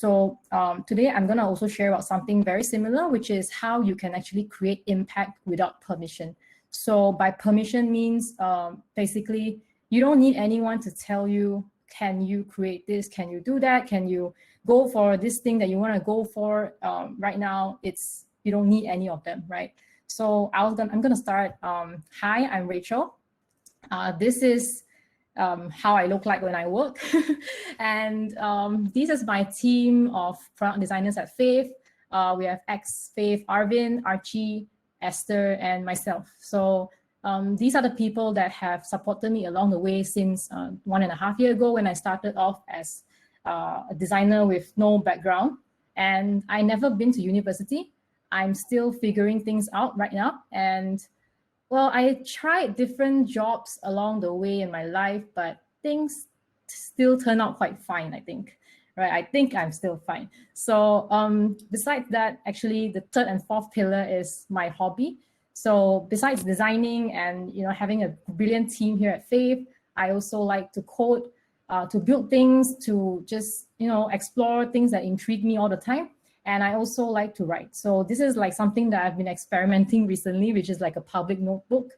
So today I'm going to also share about something very similar, which is how you can actually create impact without permission. So by permission means basically you don't need anyone to tell you, can you create this? Can you do that? Can you go for this thing that you want to go for? Right now, you don't need any of them, right? So I'm going to start. Hi, I'm Rachel. This is how I look like when I work. And this is my team of product designers at Fave. We have ex-Fave, Arvin, Archie, Esther, and myself. So these are the people that have supported me along the way since 1.5 years ago when I started off as a designer with no background. And I never been to university. I'm still figuring things out right now. And well, I tried different jobs along the way in my life, but things still turn out quite fine, I think. Right, I think I'm still fine. So besides that, actually, the third and fourth pillar is my hobby. So besides designing and having a brilliant team here at Fave, I also like to code, to build things, to just explore things that intrigue me all the time. And I also like to write. So this is like something that I've been experimenting recently, which is like a public notebook.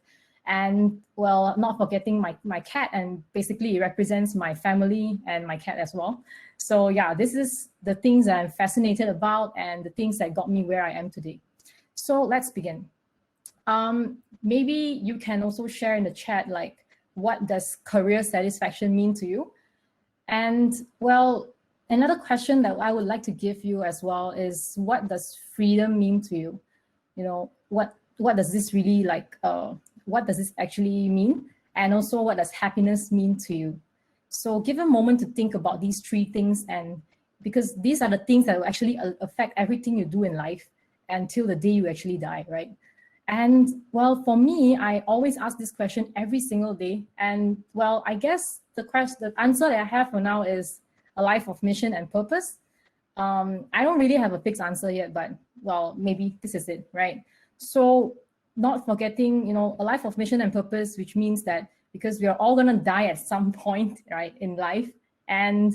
And well, not forgetting my cat, and basically it represents my family and my cat as well. So yeah, this is the things that I'm fascinated about and the things that got me where I am today. So let's begin. Maybe you can also share in the chat, like, what does career satisfaction mean to you? And well, another question that I would like to give you as well is, what does freedom mean to you? What does this really like, what does this actually mean? And also, what does happiness mean to you? So give a moment to think about these three things, and because these are the things that will actually affect everything you do in life until the day you actually die, right? And well, for me, I always ask this question every single day. And well, I guess the answer that I have for now is a life of mission and purpose. I don't really have a fixed answer yet, but well, maybe this is it, right? So not forgetting, a life of mission and purpose, which means that because we are all gonna die at some point, right, in life. And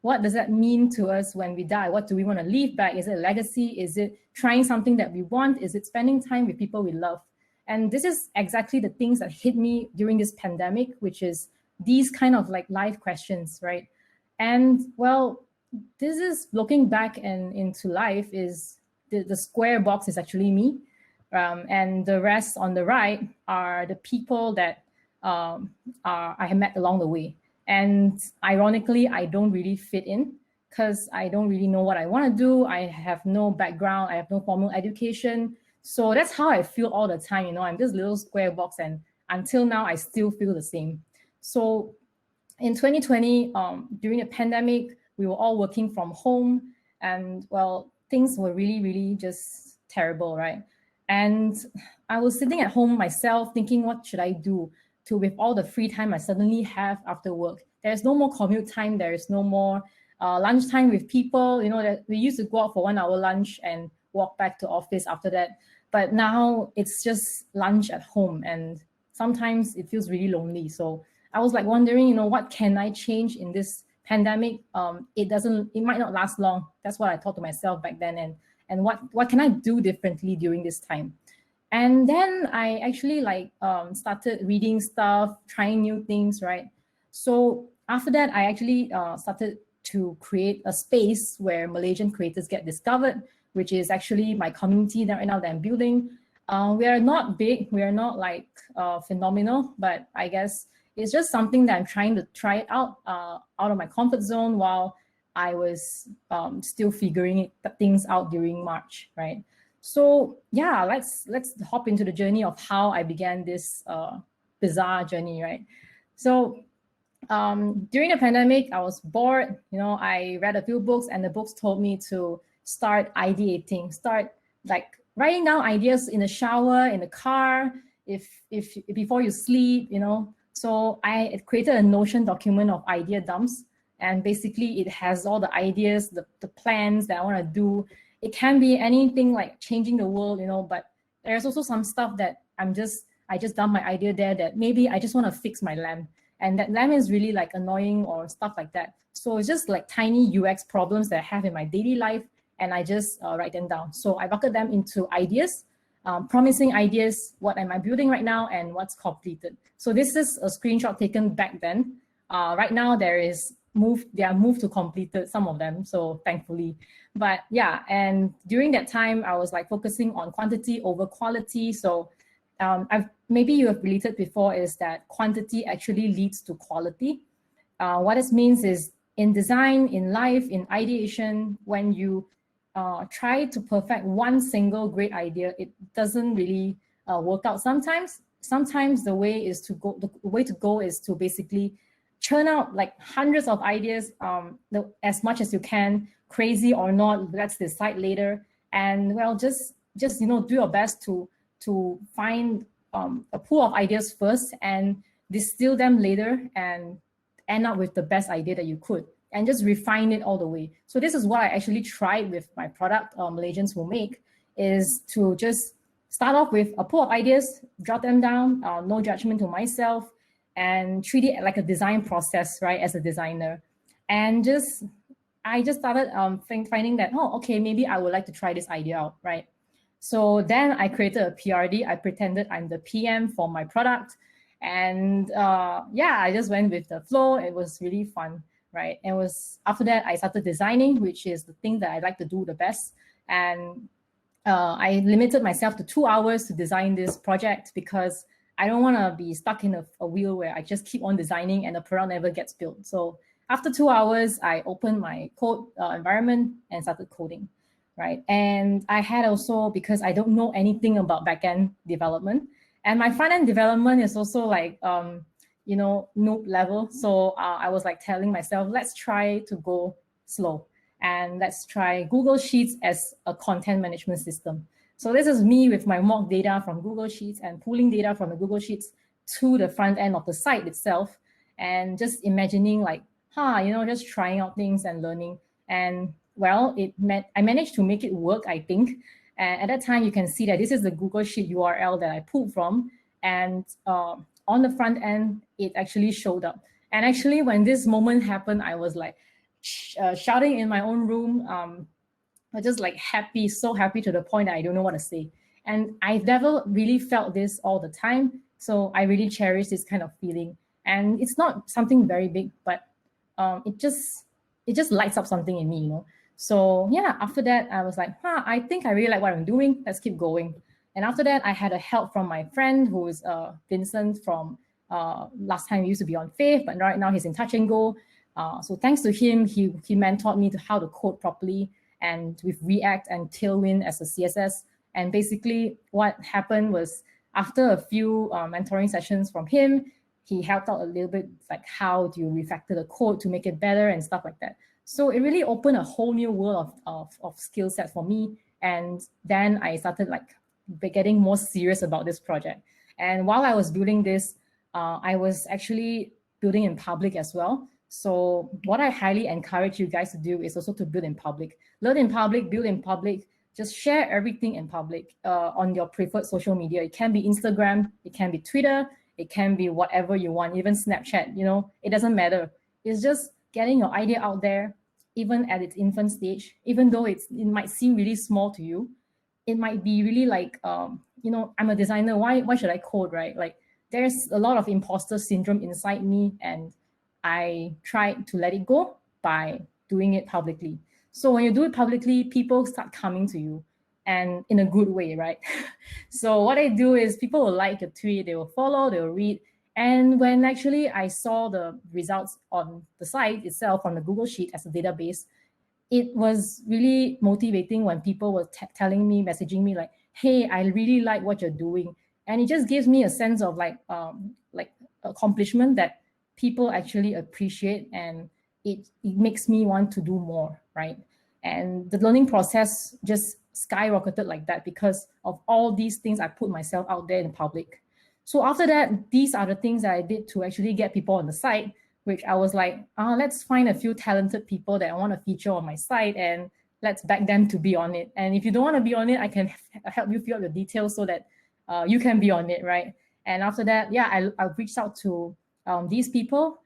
what does that mean to us when we die? What do we want to leave back? Is it a legacy? Is it trying something that we want? Is it spending time with people we love? And this is exactly the things that hit me during this pandemic, which is these kind of like life questions, right? And well, this is looking back and into life, is the square box is actually me. And the rest on the right are the people that I have met along the way. And ironically, I don't really fit in because I don't really know what I want to do. I have no background. I have no formal education. So that's how I feel all the time. I'm this little square box, and until now, I still feel the same. So in 2020, during the pandemic, we were all working from home, and well, things were really, really just terrible, right? And I was sitting at home myself thinking, what should I do with all the free time I suddenly have after work? There's no more commute time. There is no more lunchtime with people. That we used to go out for 1 hour lunch and walk back to office after that. But now it's just lunch at home, and sometimes it feels really lonely. So I was like wondering, what can I change in this pandemic? It might not last long. That's what I thought to myself back then. And what can I do differently during this time? And then I actually started reading stuff, trying new things, right? So after that, I actually started to create a space where Malaysian creators get discovered, which is actually my community right now that I'm building. We are not big, we are not like phenomenal, but I guess it's just something that I'm trying to try it out of my comfort zone while I was still figuring things out during March, right? So yeah, let's hop into the journey of how I began this bizarre journey, right? So during the pandemic, I was bored. I read a few books, and the books told me to start ideating, start like writing down ideas in the shower, in the car, if before you sleep, So I created a Notion document of idea dumps, and basically it has all the ideas, the plans that I want to do. It can be anything like changing the world, but there's also some stuff that I just dump my idea there that maybe I just want to fix my lamp. And that lamp is really like annoying or stuff like that. So it's just like tiny UX problems that I have in my daily life, and I just write them down. So I bucket them into ideas, promising ideas, what am I building right now, and what's completed. So this is a screenshot taken back then. Right now they are moved to completed, some of them, so thankfully. But yeah, and during that time, I was like focusing on quantity over quality. So maybe you have related before, is that quantity actually leads to quality. What this means is, in design, in life, in ideation, when you try to perfect one single great idea, it doesn't really work out sometimes. Sometimes the way to go is to basically churn out like hundreds of ideas, as much as you can, crazy or not, let's decide later. And well, just do your best to find a pool of ideas first and distill them later and end up with the best idea that you could, and just refine it all the way. So this is what I actually tried with my product, Malaysians Who Make, is to just start off with a pool of ideas, jot them down, no judgment to myself, and treat it like a design process, right, as a designer. And I just started finding that, oh, okay, maybe I would like to try this idea out, right? So then I created a PRD. I pretended I'm the PM for my product. And yeah, I just went with the flow. It was really fun, right? It was after that I started designing, which is the thing that I like to do the best. And I limited myself to 2 hours to design this project, because I don't want to be stuck in a wheel where I just keep on designing and the product never gets built. So after 2 hours, I opened my code environment and started coding, right? And I had also, because I don't know anything about backend development, and my front-end development is also like, noob level. So I was like telling myself, let's try to go slow, and let's try Google Sheets as a content management system. So this is me with my mock data from Google Sheets and pulling data from the Google Sheets to the front end of the site itself, and just imagining like, just trying out things and learning. And well, I managed to make it work, I think. And at that time, you can see that this is the Google Sheet URL that I pulled from. And on the front end, it actually showed up. And actually, when this moment happened, I was like shouting in my own room. I was just like happy, so happy to the point that I don't know what to say. And I've never really felt this all the time. So I really cherish this kind of feeling. And it's not something very big, but it just lights up something in me, So yeah, after that, I was like, I think I really like what I'm doing. Let's keep going. And after that, I had a help from my friend, who is Vincent from last time he used to be on Fave, but right now he's in Touch and Go. So thanks to him, he mentored me to how to code properly, and with React and Tailwind as a CSS. And basically what happened was, after a few mentoring sessions from him, he helped out a little bit, like how do you refactor the code to make it better and stuff like that. So it really opened a whole new world of skill set for me. And then I started like getting more serious about this project. And while I was building this, I was actually building in public as well. So what I highly encourage you guys to do is also to build in public. Learn in public, build in public, just share everything in public on your preferred social media. It can be Instagram, it can be Twitter, it can be whatever you want, even Snapchat, it doesn't matter. It's just getting your idea out there, even at its infant stage, even though it might seem really small to you. It might be really like, I'm a designer, why should I code, right? Like there's a lot of imposter syndrome inside me, and I tried to let it go by doing it publicly. So when you do it publicly, people start coming to you, and in a good way, right? So what I do is, people will like a tweet, they will follow, they will read. And when actually I saw the results on the site itself, on the Google Sheet as a database, it was really motivating when people were telling me, messaging me like, hey, I really like what you're doing. And it just gives me a sense of like accomplishment that people actually appreciate, and it makes me want to do more, right? And the learning process just skyrocketed like that because of all these things I put myself out there in public. So after that, these are the things that I did to actually get people on the site, which I was like, let's find a few talented people that I want to feature on my site, and let's beg them to be on it. And if you don't want to be on it, I can help you fill out the details so that you can be on it, right? And after that, yeah, I reached out to these people,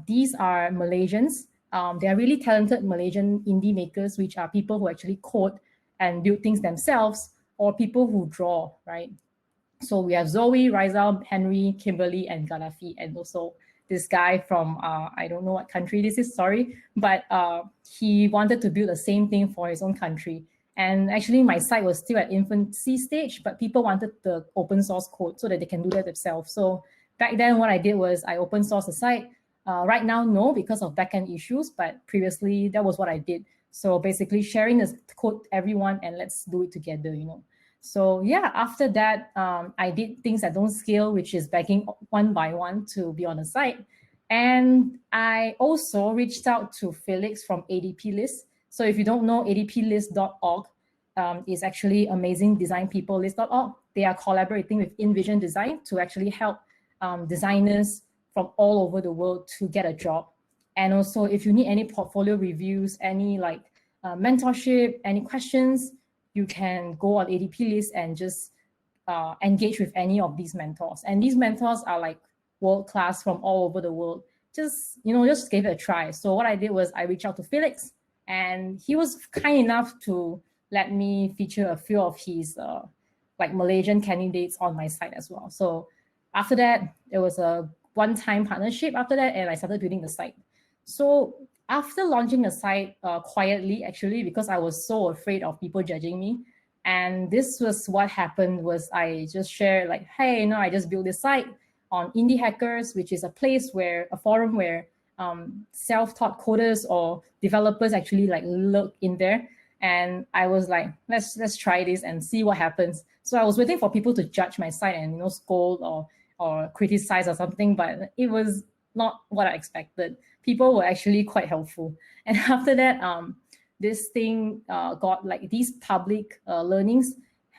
these are Malaysians. They are really talented Malaysian indie makers, which are people who actually code and build things themselves, or people who draw, right? So we have Zoe, Rizal, Henry, Kimberly, and Gaddafi, and also this guy from, I don't know what country this is, sorry, but he wanted to build the same thing for his own country. And actually my site was still at infancy stage, but people wanted the open source code so that they can do that themselves. So back then what I did was I open sourced the site. Right now, no, because of backend issues, but previously that was what I did. So basically sharing the code to everyone and let's do it together, you know. So yeah, after that, I did things that don't scale, which is begging one by one to be on the site. And I also reached out to Felix from ADP List. So if you don't know, adplist.org is actually amazingdesignpeoplelist.org. They are collaborating with InVision Design to actually help designers from all over the world to get a job. And also, if you need any portfolio reviews, any like mentorship, any questions, you can go on ADP List and just engage with any of these mentors. And these mentors are like world-class from all over the world. Just, you know, just give it a try. So what I did was I reached out to Felix, and he was kind enough to let me feature a few of his like Malaysian candidates on my site as well. So after that, there was a one-time partnership after that, and I started building the site. So after launching the site quietly, actually, because I was so afraid of people judging me, and this was what happened was I just shared like, hey, no, I just built this site on Indie Hackers, which is a place where, a forum where self-taught coders or developers actually like look in there. And I was like, let's try this and see what happens. So I was waiting for people to judge my site and, you know, scold or criticize or something, but it was not what I expected. People were actually quite helpful. And after that, this thing got like these public learnings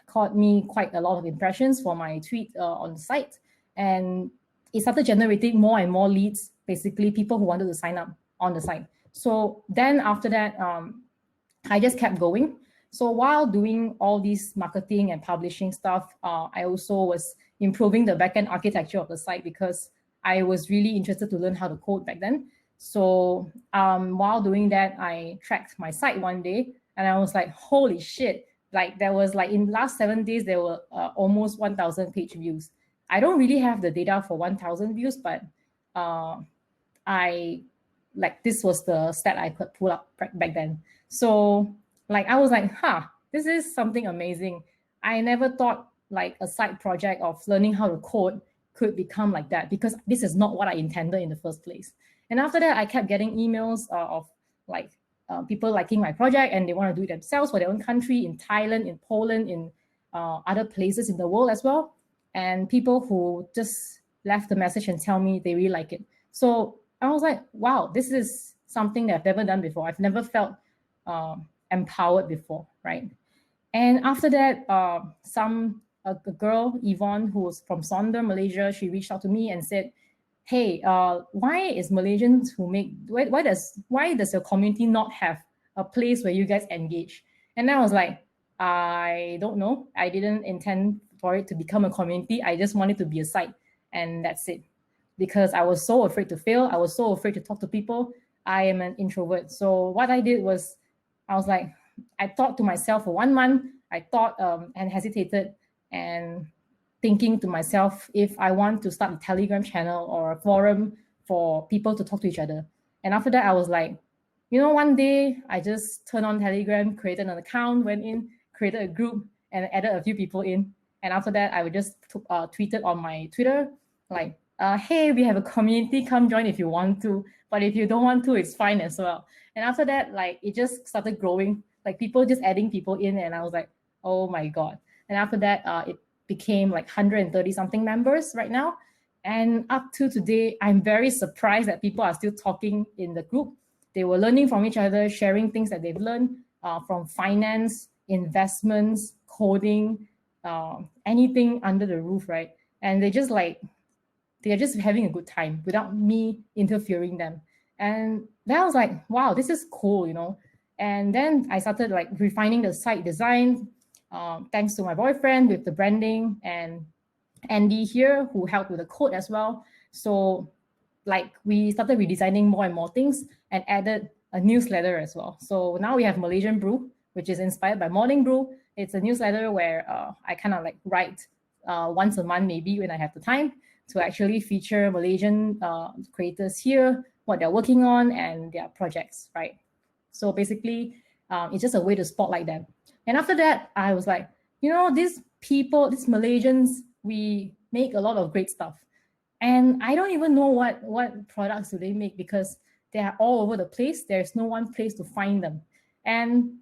caught me quite a lot of impressions for my tweet on the site. And it started generating more and more leads, basically people who wanted to sign up on the site. So then after that, I just kept going. So while doing all these marketing and publishing stuff, I also was improving the backend architecture of the site because I was really interested to learn how to code back then. So while doing that, I tracked my site one day and I was like, holy shit. Like there was like in the last 7 days, there were almost 1,000 page views. I don't really have the data for 1,000 views, but this was the stat I could pull up back then. So like, I was like, this is something amazing. I never thought like a side project of learning how to code could become like that, because this is not what I intended in the first place. And after that, I kept getting emails of like people liking my project and they want to do it themselves for their own country, in Thailand, in Poland, in other places in the world as well. And people who just left a message and tell me they really like it. So I was like, wow, this is something that I've never done before. I've never felt empowered before, right? And after that, a girl, Yvonne, who was from Sonder, Malaysia, she reached out to me and said, hey, why is Malaysians who make, why does your community not have a place where you guys engage? And I was like, I don't know. I didn't intend for it to become a community. I just wanted to be a site, and that's it. Because I was so afraid to fail. I was so afraid to talk to people. I am an introvert. So what I did was, I was like, I thought to myself for 1 month, I thought and hesitated and thinking to myself, if I want to start a Telegram channel or a forum for people to talk to each other. And after that, I was like, you know, one day I just turned on Telegram, created an account, went in, created a group, and added a few people in. And after that, I would just tweeted on my Twitter, like, hey, we have a community, come join if you want to. But if you don't want to, it's fine as well. And after that, like, it just started growing, like people just adding people in. And I was like, oh my God. And after that, it became like 130 something members right now. And up to today, I'm very surprised that people are still talking in the group. They were learning from each other, sharing things that they've learned from finance, investments, coding, anything under the roof, right? And they're just having a good time without me interfering them. And then I was like, wow, this is cool, you know? And then I started like refining the site design, thanks to my boyfriend with the branding, and Andy here who helped with the code as well. So like we started redesigning more and more things and added a newsletter as well. So now we have Malaysian Brew, which is inspired by Morning Brew. It's a newsletter where I kind of like write once a month, maybe when I have the time, to actually feature Malaysian creators here, what they're working on and their projects, right? So basically, it's just a way to spotlight them. And after that, I was like, you know, these people, these Malaysians, we make a lot of great stuff. And I don't even know what products do they make, because they are all over the place. There's no one place to find them. And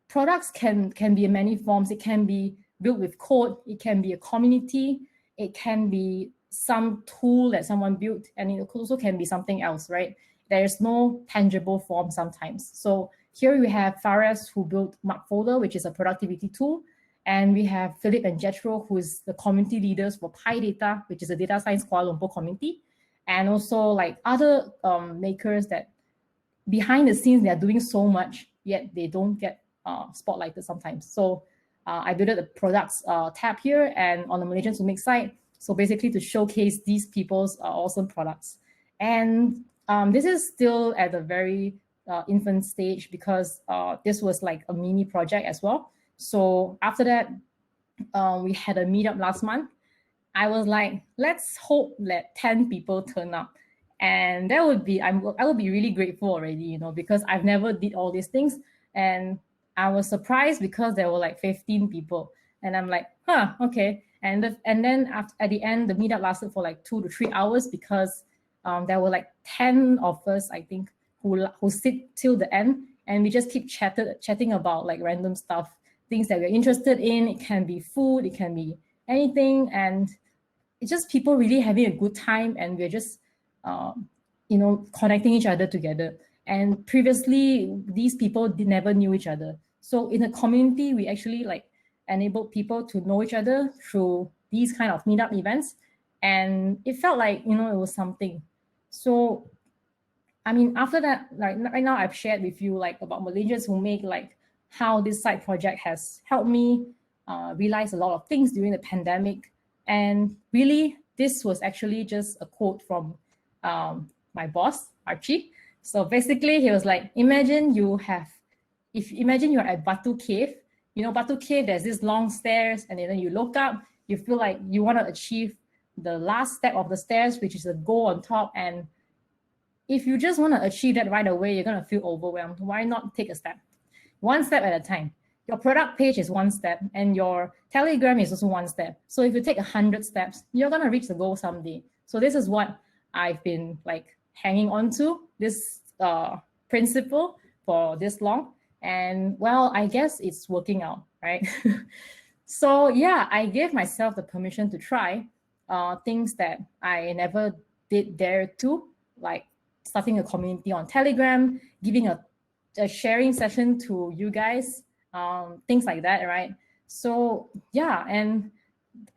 products can be in many forms. It can be built with code. It can be a community. It can be some tool that someone built, and it also can be something else, right? There's no tangible form sometimes. So here we have Fares, who built Mark Folder, which is a productivity tool. And we have Philip and Jethro, who is the community leaders for PyData, which is a data science Kuala Lumpur community. And also like other makers that behind the scenes, they're doing so much, yet they don't get spotlighted sometimes. So I built the products tab here and on the Malaysians Who Make site. So basically to showcase these people's awesome products. And this is still at a very infant stage, because this was like a mini project as well. So after that, we had a meetup last month. I was like, let's hope that 10 people turn up. And that would be, I would be really grateful already, you know, because I've never did all these things. And I was surprised because there were like 15 people. And I'm like, huh, okay. And then at the end, the meetup lasted for like 2 to 3 hours, because there were like 10 of us, I think, who sit till the end. And we just keep chatting about like random stuff, things that we're interested in. It can be food, it can be anything. And it's just people really having a good time. And we're just, you know, connecting each other together. And previously, these people never knew each other. So in a community, we actually like enabled people to know each other through these kind of meetup events. And it felt like, you know, it was something. So, I mean, after that, like right now I've shared with you like about Malaysians Who Make, like how this side project has helped me realize a lot of things during the pandemic. And really, this was actually just a quote from my boss, Archie. So basically, he was like, imagine you're at Batu Cave. You know, Batu Cave, there's this long stairs, and then you look up, you feel like you want to achieve the last step of the stairs, which is a goal on top. And if you just want to achieve that right away, you're going to feel overwhelmed. Why not take a step? One step at a time. Your product page is one step, and your Telegram is also one step. So if you take 100 steps, you're going to reach the goal someday. So this is what I've been like hanging on to, this principle for this long. And well, I guess it's working out, right? So yeah, I gave myself the permission to try things that I never did dare to, like starting a community on Telegram, giving a sharing session to you guys, things like that, right? So yeah, and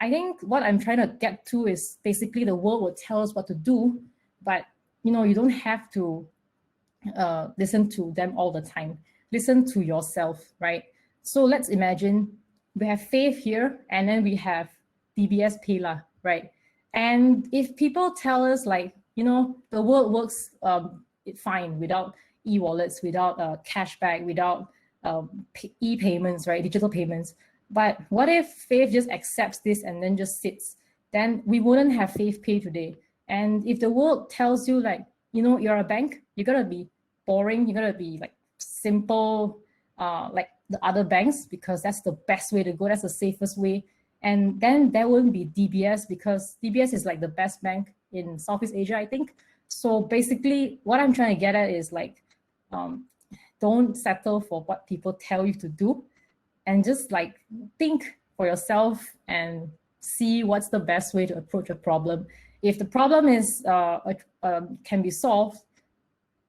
I think what I'm trying to get to is basically the world will tell us what to do, but you know, you don't have to listen to them all the time. Listen to yourself, right? So let's imagine we have Fave here, and then we have DBS Payla, right? And if people tell us like, you know, the world works fine without e-wallets, without cashback, without e-payments, right? Digital payments. But what if Fave just accepts this and then just sits? Then we wouldn't have Fave Pay today. And if the world tells you like, you know, you're a bank, you gotta be boring, you gotta be like simple, like the other banks, because that's the best way to go, that's the safest way. And then there wouldn't be DBS, because DBS is like the best bank in Southeast Asia, I think. So basically what I'm trying to get at is like, don't settle for what people tell you to do, and just like think for yourself and see what's the best way to approach a problem. If the problem is can be solved,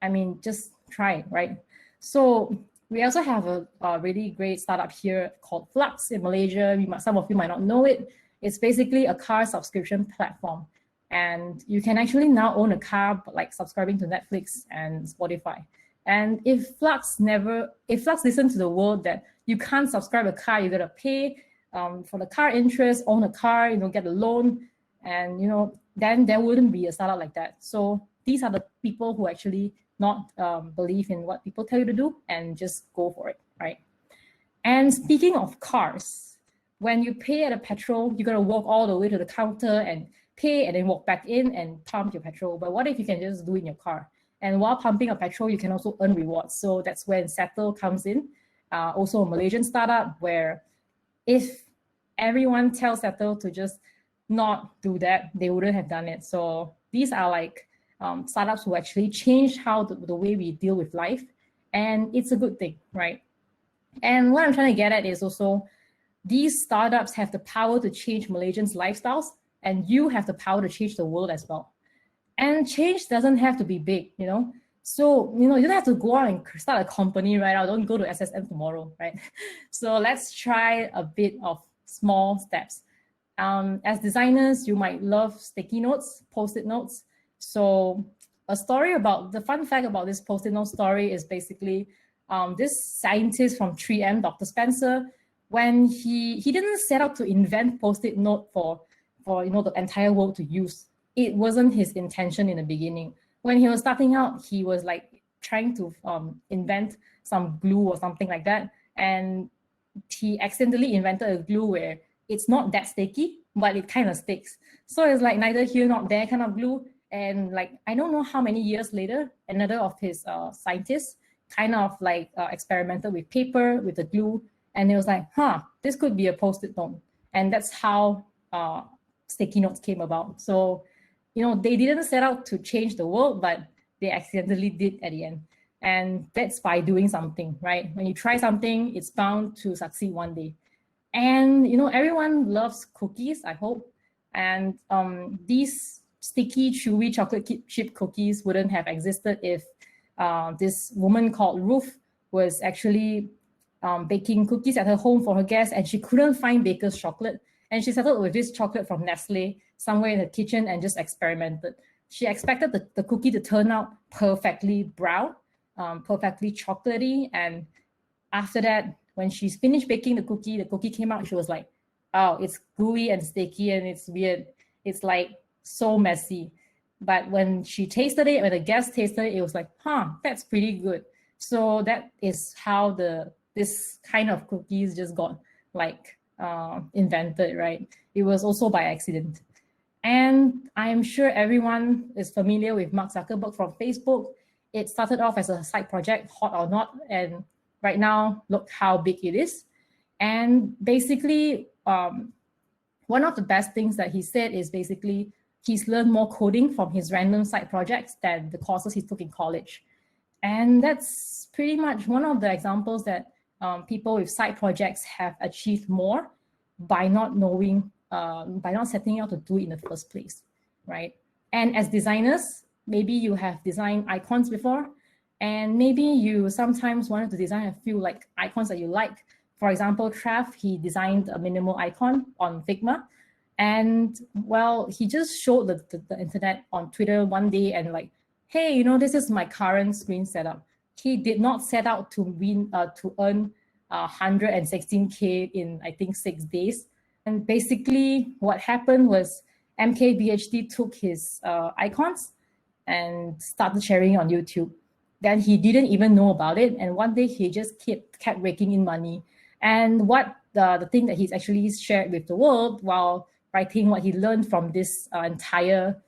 I mean, just try, right? So we also have a really great startup here called Flux in Malaysia. Some of you might not know it. It's basically a car subscription platform. And you can actually now own a car, like subscribing to Netflix and Spotify. And if Flux listens to the world that you can't subscribe a car, you gotta pay for the car interest, own a car, you know, get a loan, and you know, then there wouldn't be a startup like that. So these are the people who actually not believe in what people tell you to do and just go for it, right? And speaking of cars, when you pay at a petrol, you got to walk all the way to the counter and pay and then walk back in and pump your petrol. But what if you can just do it in your car? And while pumping a petrol, you can also earn rewards. So that's when Settle comes in, also a Malaysian startup where if everyone tells Settle to just not do that, they wouldn't have done it. So these are like startups who actually change how the way we deal with life. And it's a good thing, right? And what I'm trying to get at is also these startups have the power to change Malaysians' lifestyles, and you have the power to change the world as well. And change doesn't have to be big, you know? So, you don't have to go out and start a company right now. Don't go to SSM tomorrow, right? So let's try a bit of small steps. As designers, you might love sticky notes, Post-it notes. So a story about, the fun fact about this Post-it note story is basically this scientist from 3M, Dr. Spencer, when he didn't set out to invent Post-it note for the entire world to use. It wasn't his intention in the beginning. When he was starting out, he was like trying to invent some glue or something like that. And he accidentally invented a glue where it's not that sticky, but it kind of sticks. So it's like neither here nor there kind of glue. And like, I don't know how many years later, another of his scientists kind of like experimented with paper, with the glue. And it was like, this could be a Post-it note. And that's how sticky notes came about. So, they didn't set out to change the world, but they accidentally did at the end. And that's by doing something, right? When you try something, it's bound to succeed one day. And, everyone loves cookies, I hope. And these sticky, chewy chocolate chip cookies wouldn't have existed if this woman called Ruth was actually baking cookies at her home for her guests, and she couldn't find baker's chocolate. And she settled with this chocolate from Nestle somewhere in the kitchen and just experimented. She expected the cookie to turn out perfectly brown, perfectly chocolatey. And after that, when she's finished baking the cookie came out, she was like, oh, it's gooey and sticky and it's weird. It's like so messy. But when she tasted it, when the guests tasted it, it was like, that's pretty good. So that is how this kind of cookies just got like invented, right? It was also by accident. And I'm sure everyone is familiar with Mark Zuckerberg from Facebook. It started off as a side project, hot or not, and right now, look how big it is. And basically, one of the best things that he said is basically he's learned more coding from his random side projects than the courses he took in college. And that's pretty much one of the examples that people with side projects have achieved more by not knowing, by not setting out to do it in the first place, right? And as designers, maybe you have designed icons before, and maybe you sometimes wanted to design a few like icons that you like. For example, Trav, he designed a minimal icon on Figma. And well, he just showed the internet on Twitter one day and like, hey, this is my current screen setup. He did not set out to earn 116K in, I think, 6 days. And basically what happened was mkbhd took his icons and started sharing on YouTube. Then he didn't even know about it. And one day he just kept raking in money. And what the thing that he's actually shared with the world while writing what he learned from this entire,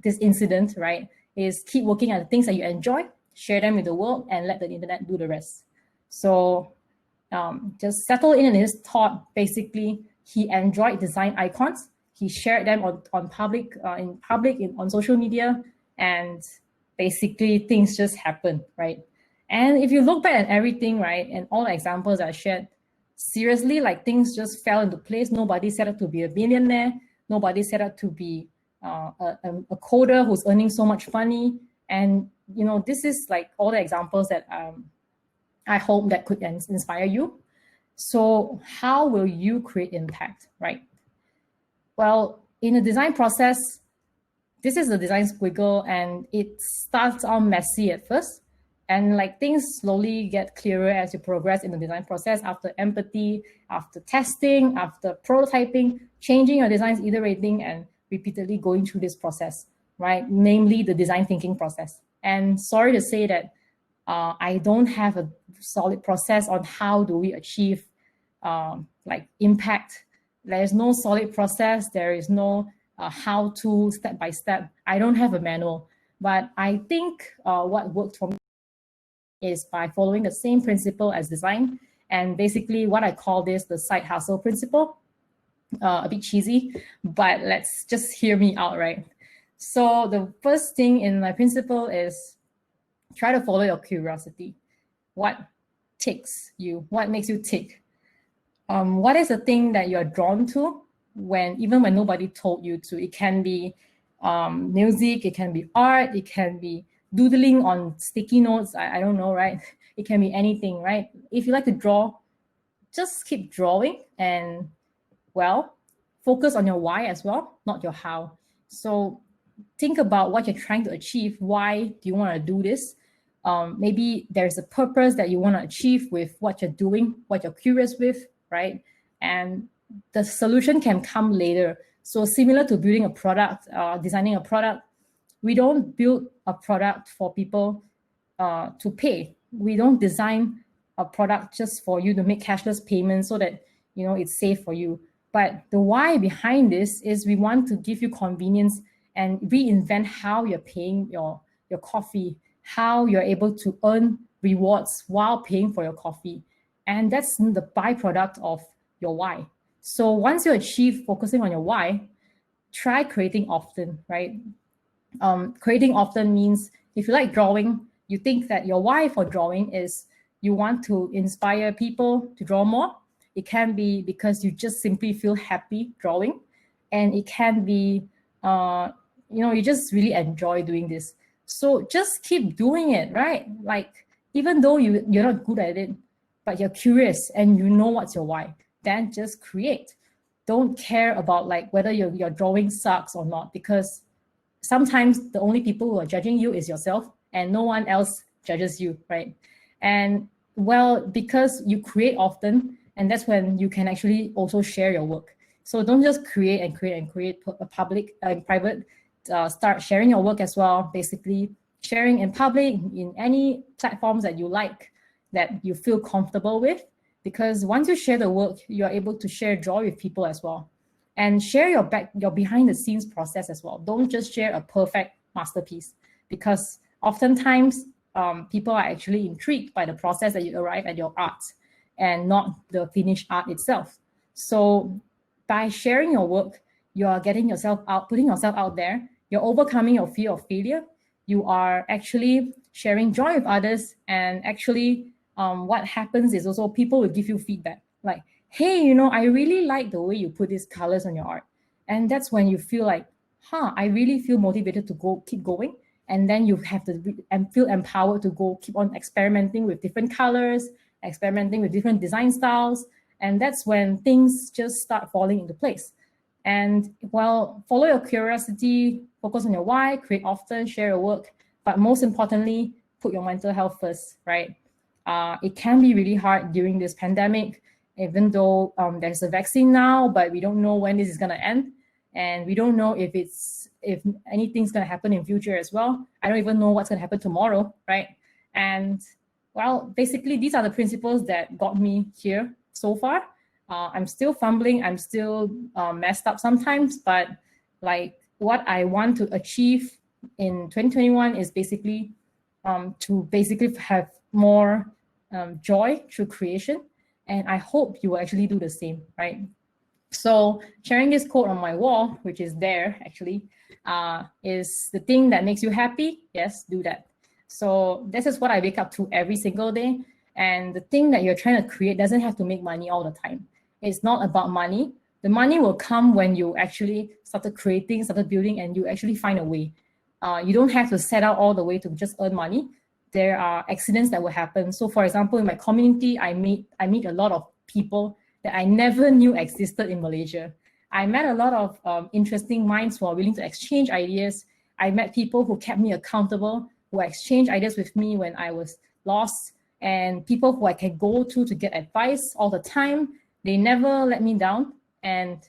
this incident, right, is keep working at the things that you enjoy, share them with the world, and let the internet do the rest. So just settle in his thought. Basically, he enjoyed design icons. He shared them on public, on social media, and basically things just happen, right? And if you look back at everything, right, and all the examples I shared, seriously, things just fell into place. Nobody set up to be a billionaire. Nobody set up to be a coder who's earning so much money. And, this is all the examples that I hope that could inspire you. So how will you create impact, right? Well, in the design process, this is the design squiggle, and it starts out messy at first. And things slowly get clearer as you progress in the design process after empathy, after testing, after prototyping, changing your designs, iterating, and repeatedly going through this process, right? Namely the design thinking process. And sorry to say that I don't have a solid process on how do we achieve like impact. There is no solid process. There is no how-to step by step. I don't have a manual, but I think what worked for me is by following the same principle as design. And basically what I call this the side hustle principle. A bit cheesy, but let's just hear me out, right? So the first thing in my principle is try to follow your curiosity. What ticks you? What makes you tick? What is the thing that you're drawn to even when nobody told you to? It can be music, it can be art, it can be doodling on sticky notes. I don't know, right? It can be anything, right? If you like to draw, just keep drawing and well, focus on your why as well, not your how. So think about what you're trying to achieve. Why do you want to do this? Maybe there's a purpose that you want to achieve with what you're doing, what you're curious with, right? And the solution can come later. So similar to building a product, designing a product, we don't build a product for people to pay. We don't design a product just for you to make cashless payments so that it's safe for you. But the why behind this is we want to give you convenience and reinvent how you're paying your coffee, how you're able to earn rewards while paying for your coffee. And that's the byproduct of your why. So once you achieve focusing on your why, try creating often, right? Creating often means if you like drawing, you think that your why for drawing is you want to inspire people to draw more. It can be because you just simply feel happy drawing. And it can be, you just really enjoy doing this. So just keep doing it, right? Like, even though you're not good at it, but you're curious and you know what's your why, then just create. Don't care about like whether your drawing sucks or not, because sometimes the only people who are judging you is yourself and no one else judges you, right? And well, because you create often, and that's when you can actually also share your work. So don't just create and create and create public and private. Start sharing your work as well. Basically, sharing in public in any platforms that you like, that you feel comfortable with. Because once you share the work, you're able to share joy with people as well. And share your behind the scenes process as well. Don't just share a perfect masterpiece, because oftentimes people are actually intrigued by the process that you arrive at your art, and not the finished art itself. So by sharing your work, you are getting yourself out, putting yourself out there. You're overcoming your fear of failure. You are actually sharing joy with others. And actually, what happens is also people will give you feedback. Like, hey, I really like the way you put these colors on your art. And that's when you feel like, I really feel motivated to keep going. And then you have to feel empowered to go keep on experimenting with different colors, experimenting with different design styles. And that's when things just start falling into place. And follow your curiosity, focus on your why, create often, share your work, but most importantly, put your mental health first, right? It can be really hard during this pandemic, even though there's a vaccine now, but we don't know when this is gonna end. And we don't know if anything's gonna happen in future as well. I don't even know what's gonna happen tomorrow, right? And basically, these are the principles that got me here so far. I'm still fumbling. I'm still messed up sometimes, but like what I want to achieve in 2021 is basically to have more joy through creation. And I hope you will actually do the same, right? So sharing this quote on my wall, which is there actually, is the thing that makes you happy. Yes, do that. So this is what I wake up to every single day. And the thing that you're trying to create doesn't have to make money all the time. It's not about money. The money will come when you actually started creating, started building, and you actually find a way. You don't have to set out all the way to just earn money. There are accidents that will happen. So for example, in my community, I meet a lot of people that I never knew existed in Malaysia. I met a lot of interesting minds who are willing to exchange ideas. I met people who kept me accountable, who exchanged ideas with me when I was lost, and people who I can go to get advice all the time. They never let me down. And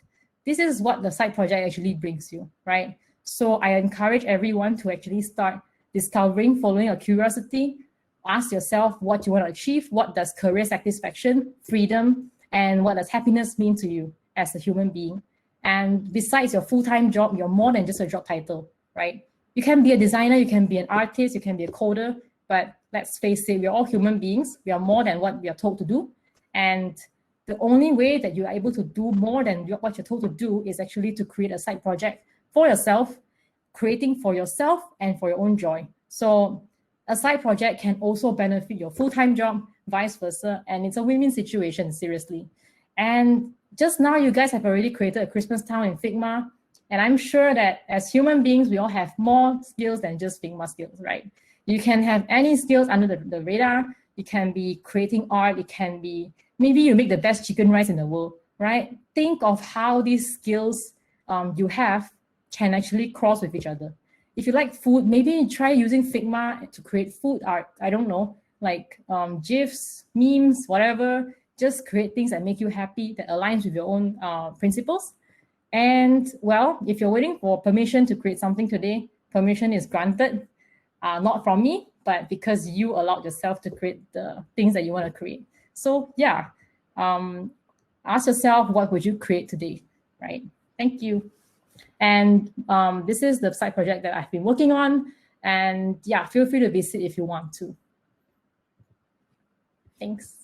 this is what the side project actually brings you, right? So I encourage everyone to actually start discovering, following a curiosity. Ask yourself what you want to achieve. What does career satisfaction, freedom, and what does happiness mean to you as a human being? And besides your full-time job, you're more than just a job title, right? You can be a designer, you can be an artist, you can be a coder, but let's face it, we're all human beings. We are more than what we are told to do. And the only way that you are able to do more than what you're told to do is actually to create a side project for yourself, creating for yourself and for your own joy. So a side project can also benefit your full-time job, vice versa, and it's a win-win situation, seriously. And just now, you guys have already created a Christmas town in Figma, and I'm sure that as human beings, we all have more skills than just Figma skills, right? You can have any skills under the radar. You can be creating art. It can be, maybe you make the best chicken rice in the world, right? Think of how these skills you have can actually cross with each other. If you like food, maybe try using Figma to create food art. I don't know, like GIFs, memes, whatever. Just create things that make you happy, that aligns with your own principles. And well, if you're waiting for permission to create something today, permission is granted, not from me, but because you allowed yourself to create the things that you want to create. So yeah, ask yourself, what would you create today, right? Thank you. And this is the side project that I've been working on. And yeah, feel free to visit if you want to. Thanks.